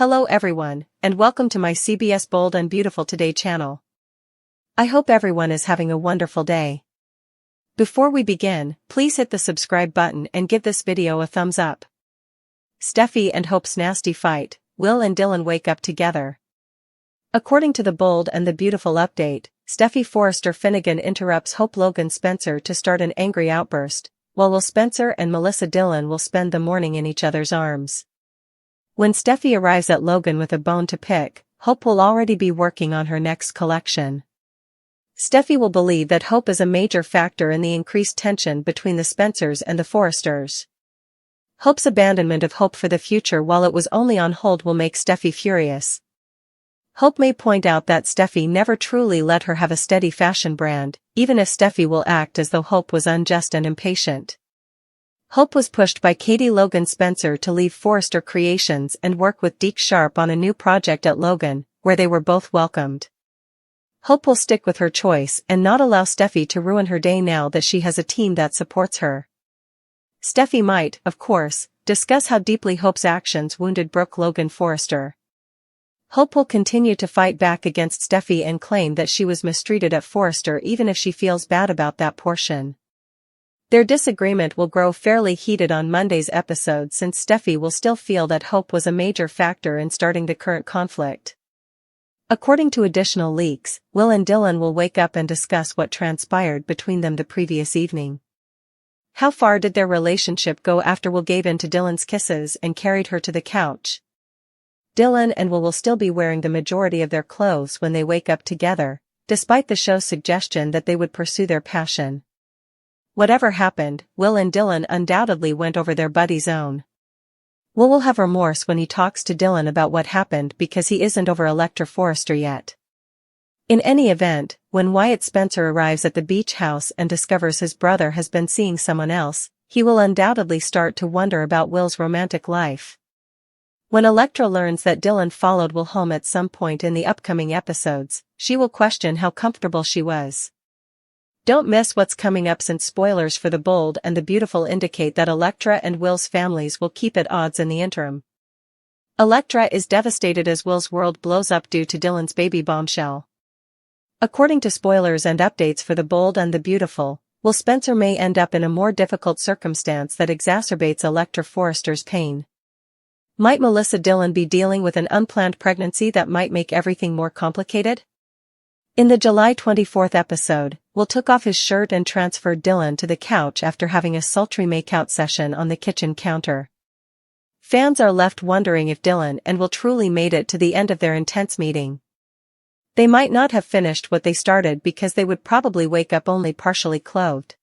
Hello everyone, and welcome to my CBS Bold and Beautiful Today channel. I hope everyone is having a wonderful day. Before we begin, please hit the subscribe button and give this video a thumbs up. Steffy and Hope's nasty fight, Will and Dylan wake up together. According to the Bold and the Beautiful update, Steffy Forrester Finnegan interrupts Hope Logan Spencer to start an angry outburst, while Will Spencer and Melissa Dylan will spend the morning in each other's arms. When Steffy arrives at Logan with a bone to pick, Hope will already be working on her next collection. Steffy will believe that Hope is a major factor in the increased tension between the Spencers and the Forresters. Hope's abandonment of hope for the future while it was only on hold will make Steffy furious. Hope may point out that Steffy never truly let her have a steady fashion brand, even if Steffy will act as though Hope was unjust and impatient. Hope was pushed by Katie Logan Spencer to leave Forrester Creations and work with Deke Sharp on a new project at Logan, where they were both welcomed. Hope will stick with her choice and not allow Steffy to ruin her day now that she has a team that supports her. Steffy might, of course, discuss how deeply Hope's actions wounded Brooke Logan Forrester. Hope will continue to fight back against Steffy and claim that she was mistreated at Forrester even if she feels bad about that portion. Their disagreement will grow fairly heated on Monday's episode since Steffy will still feel that Hope was a major factor in starting the current conflict. According to additional leaks, Will and Dylan will wake up and discuss what transpired between them the previous evening. How far did their relationship go after Will gave in to Dylan's kisses and carried her to the couch? Dylan and Will still be wearing the majority of their clothes when they wake up together, despite the show's suggestion that they would pursue their passion. Whatever happened, Will and Dylan undoubtedly went over their buddy's own. Will have remorse when he talks to Dylan about what happened because he isn't over Electra Forrester yet. In any event, when Wyatt Spencer arrives at the beach house and discovers his brother has been seeing someone else, he will undoubtedly start to wonder about Will's romantic life. When Electra learns that Dylan followed Will home at some point in the upcoming episodes, she will question how comfortable she was. Don't miss what's coming up since spoilers for the Bold and the Beautiful indicate that Electra and Will's families will keep at odds in the interim. Electra is devastated as Will's world blows up due to Dylan's baby Bombshell. According to spoilers and updates for the Bold and the Beautiful, Will Spencer may end up in a more difficult circumstance that exacerbates Electra Forrester's pain. Might Melissa Dylan be dealing with an unplanned pregnancy that might make everything more complicated? In the July 24th episode, Will took off his shirt and transferred Dylan to the couch after having a sultry makeout session on the kitchen counter. Fans are left wondering if Dylan and Will truly made it to the end of their intense meeting. They might not have finished what they started because they would probably wake up only partially clothed.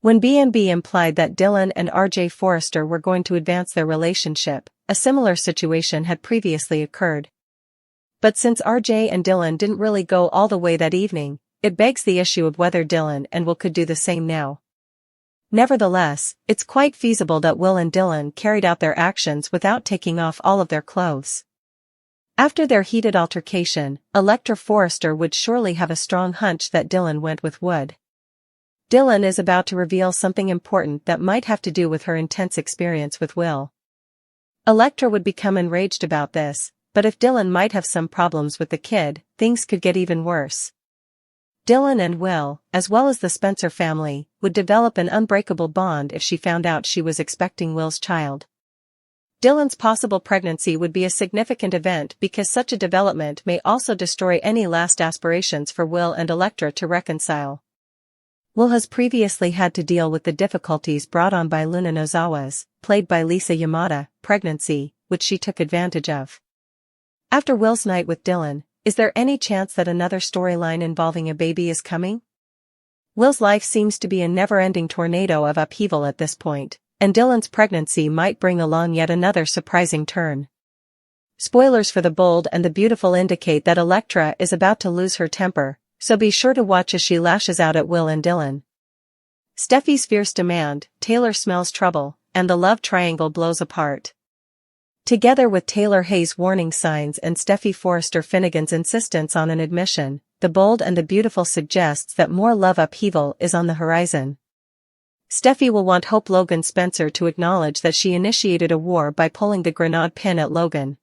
When B&B implied that Dylan and RJ Forrester were going to advance their relationship, a similar situation had previously occurred. But since RJ and Dylan didn't really go all the way that evening, it begs the issue of whether Dylan and Will could do the same now. Nevertheless, it's quite feasible that Will and Dylan carried out their actions without taking off all of their clothes. After their heated altercation, Electra Forrester would surely have a strong hunch that Dylan went with Wood. Dylan is about to reveal something important that might have to do with her intense experience with Will. Electra would become enraged about this, but if Dylan might have some problems with the kid, things could get even worse. Dylan and Will, as well as the Spencer family, would develop an unbreakable bond if she found out she was expecting Will's child. Dylan's possible pregnancy would be a significant event because such a development may also destroy any last aspirations for Will and Electra to reconcile. Will has previously had to deal with the difficulties brought on by Luna Nozawa's, played by Lisa Yamada, pregnancy, which she took advantage of. After Will's night with Dylan, is there any chance that another storyline involving a baby is coming? Will's life seems to be a never-ending tornado of upheaval at this point, and Dylan's pregnancy might bring along yet another surprising turn. Spoilers for the Bold and the Beautiful indicate that Electra is about to lose her temper, so be sure to watch as she lashes out at Will and Dylan. Steffy's fierce demand, Taylor smells trouble, and the love triangle blows apart. Together with Taylor Hayes' warning signs and Steffy Forrester Finnegan's insistence on an admission, the Bold and the Beautiful suggests that more love upheaval is on the horizon. Steffy will want Hope Logan Spencer to acknowledge that she initiated a war by pulling the grenade pin at Logan.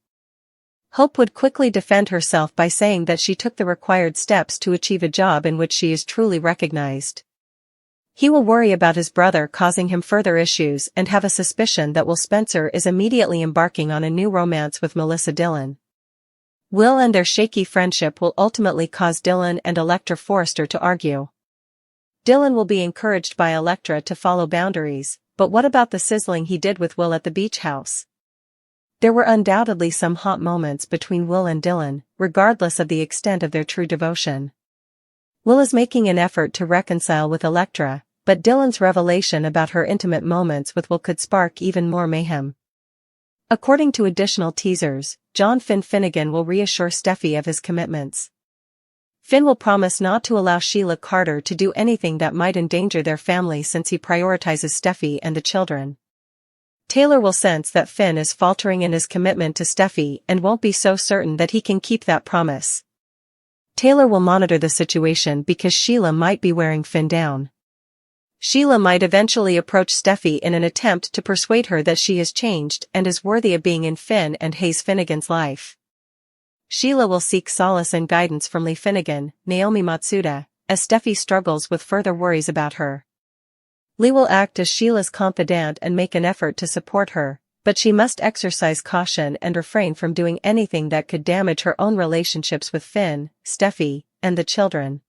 Hope would quickly defend herself by saying that she took the required steps to achieve a job in which she is truly recognized. He will worry about his brother causing him further issues and have a suspicion that Will Spencer is immediately embarking on a new romance with Melissa Dillon. Will and their shaky friendship will ultimately cause Dillon and Electra Forrester to argue. Dillon will be encouraged by Electra to follow boundaries, but what about the sizzling he did with Will at the beach house? There were undoubtedly some hot moments between Will and Dillon, regardless of the extent of their true devotion. Will is making an effort to reconcile with Electra, but Dillon's revelation about her intimate moments with Will could spark even more mayhem. According to additional teasers, John Finnegan will reassure Steffy of his commitments. Finn will promise not to allow Sheila Carter to do anything that might endanger their family since he prioritizes Steffy and the children. Taylor will sense that Finn is faltering in his commitment to Steffy and won't be so certain that he can keep that promise. Taylor will monitor the situation because Sheila might be wearing Finn down. Sheila might eventually approach Steffy in an attempt to persuade her that she has changed and is worthy of being in Finn and Hayes Finnegan's life. Sheila will seek solace and guidance from Lee Finnegan, Naomi Matsuda, as Steffy struggles with further worries about her. Lee will act as Sheila's confidant and make an effort to support her, but she must exercise caution and refrain from doing anything that could damage her own relationships with Finn, Steffy, and the children.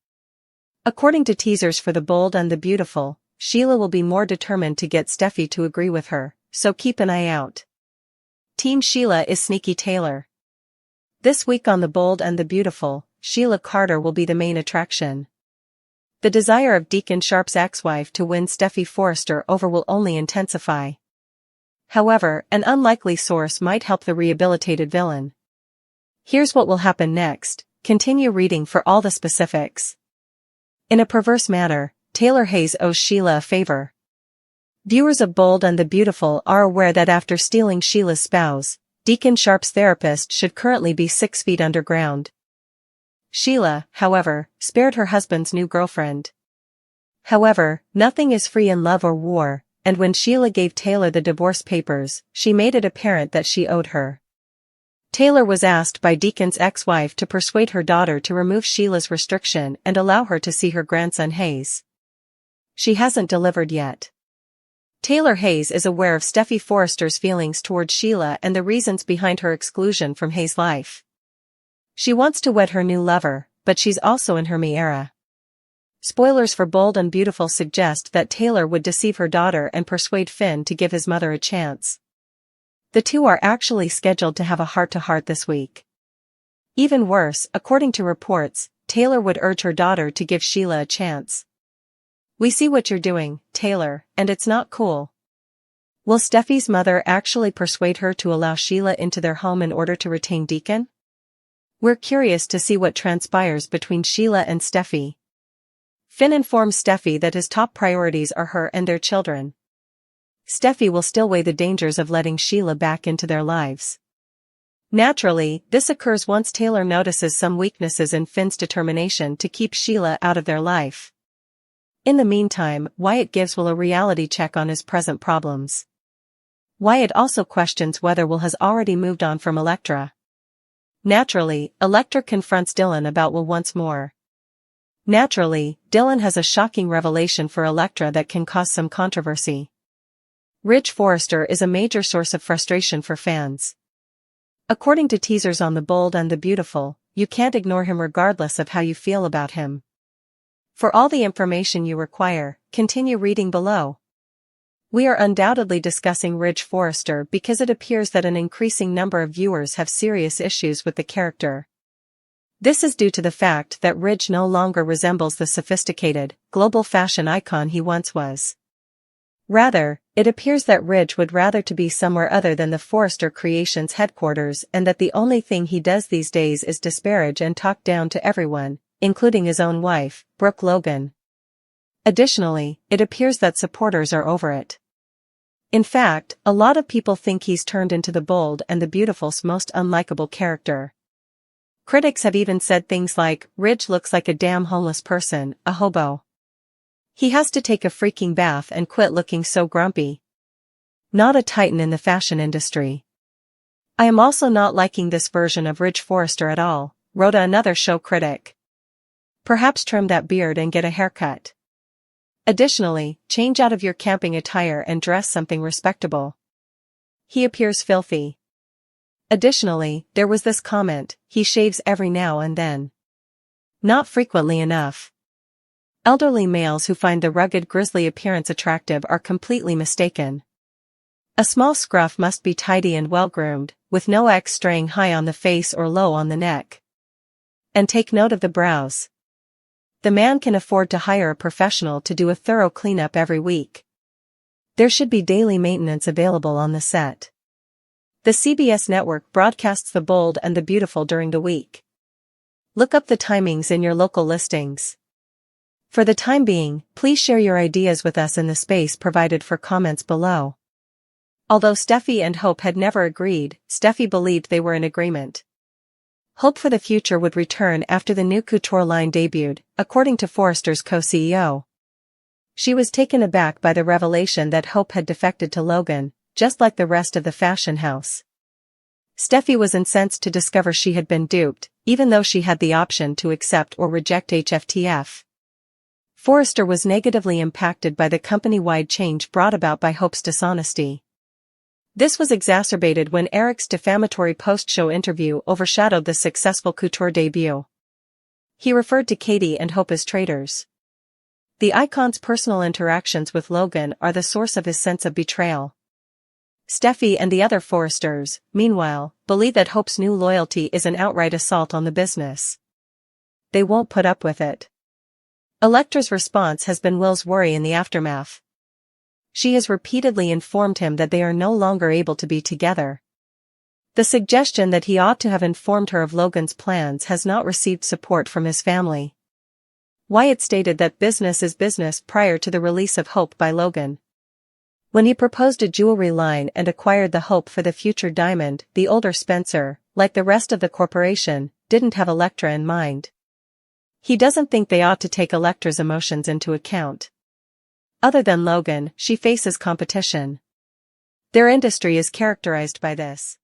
According to teasers for The Bold and the Beautiful, Sheila will be more determined to get Steffy to agree with her, so keep an eye out. Team Sheila is Sneaky Taylor. This week on The Bold and the Beautiful, Sheila Carter will be the main attraction. The desire of Deacon Sharp's ex-wife to win Steffy Forrester over will only intensify. However, an unlikely source might help the rehabilitated villain. Here's what will happen next, continue reading for all the specifics. In a perverse manner, Taylor Hayes owes Sheila a favor. Viewers of Bold and the Beautiful are aware that after stealing Sheila's spouse, Deacon Sharp's therapist should currently be 6 feet underground. Sheila, however, spared her husband's new girlfriend. However, nothing is free in love or war, and when Sheila gave Taylor the divorce papers, she made it apparent that she owed her. Taylor was asked by Deacon's ex-wife to persuade her daughter to remove Sheila's restriction and allow her to see her grandson Hayes. She hasn't delivered yet. Taylor Hayes is aware of Steffy Forrester's feelings toward Sheila and the reasons behind her exclusion from Hayes' life. She wants to wed her new lover, but she's also in her me era. Spoilers for Bold and Beautiful suggest that Taylor would deceive her daughter and persuade Finn to give his mother a chance. The two are actually scheduled to have a heart-to-heart this week. Even worse, according to reports, Taylor would urge her daughter to give Sheila a chance. We see what you're doing, Taylor, and it's not cool. Will Steffy's mother actually persuade her to allow Sheila into their home in order to retain Deacon? We're curious to see what transpires between Sheila and Steffy. Finn informs Steffy that his top priorities are her and their children. Steffy will still weigh the dangers of letting Sheila back into their lives. Naturally, this occurs once Taylor notices some weaknesses in Finn's determination to keep Sheila out of their life. In the meantime, Wyatt gives Will a reality check on his present problems. Wyatt also questions whether Will has already moved on from Electra. Naturally, Electra confronts Dillon about Will once more. Naturally, Dillon has a shocking revelation for Electra that can cause some controversy. Ridge Forrester is a major source of frustration for fans. According to teasers on The Bold and the Beautiful, you can't ignore him regardless of how you feel about him. For all the information you require, continue reading below. We are undoubtedly discussing Ridge Forrester because it appears that an increasing number of viewers have serious issues with the character. This is due to the fact that Ridge no longer resembles the sophisticated, global fashion icon he once was. Rather, it appears that Ridge would rather to be somewhere other than the Forrester Creations headquarters and that the only thing he does these days is disparage and talk down to everyone, including his own wife, Brooke Logan. Additionally, it appears that supporters are over it. In fact, a lot of people think he's turned into The Bold and the Beautiful's most unlikable character. Critics have even said things like, Ridge looks like a damn homeless person, a hobo. He has to take a freaking bath and quit looking so grumpy. Not a titan in the fashion industry. I am also not liking this version of Ridge Forrester at all, wrote another show critic. Perhaps trim that beard and get a haircut. Additionally, change out of your camping attire and dress something respectable. He appears filthy. Additionally, there was this comment, he shaves every now and then. Not frequently enough. Elderly males who find the rugged grizzly appearance attractive are completely mistaken. A small scruff must be tidy and well-groomed, with no X straying high on the face or low on the neck. And take note of the brows. The man can afford to hire a professional to do a thorough cleanup every week. There should be daily maintenance available on the set. The CBS network broadcasts The Bold and the Beautiful during the week. Look up the timings in your local listings. For the time being, please share your ideas with us in the space provided for comments below. Although Steffy and Hope had never agreed, Steffy believed they were in agreement. Hope for the future would return after the new couture line debuted, according to Forrester's co-CEO. She was taken aback by the revelation that Hope had defected to Logan, just like the rest of the fashion house. Steffy was incensed to discover she had been duped, even though she had the option to accept or reject HFTF. Forrester was negatively impacted by the company-wide change brought about by Hope's dishonesty. This was exacerbated when Eric's defamatory post-show interview overshadowed the successful couture debut. He referred to Katie and Hope as traitors. The icon's personal interactions with Logan are the source of his sense of betrayal. Steffy and the other Forresters, meanwhile, believe that Hope's new loyalty is an outright assault on the business. They won't put up with it. Electra's response has been Will's worry in the aftermath. She has repeatedly informed him that they are no longer able to be together. The suggestion that he ought to have informed her of Logan's plans has not received support from his family. Wyatt stated that business is business prior to the release of Hope by Logan. When he proposed a jewelry line and acquired the Hope for the future diamond, the older Spencer, like the rest of the corporation, didn't have Electra in mind. He doesn't think they ought to take Electra's emotions into account. Other than Logan, she faces competition. Their industry is characterized by this.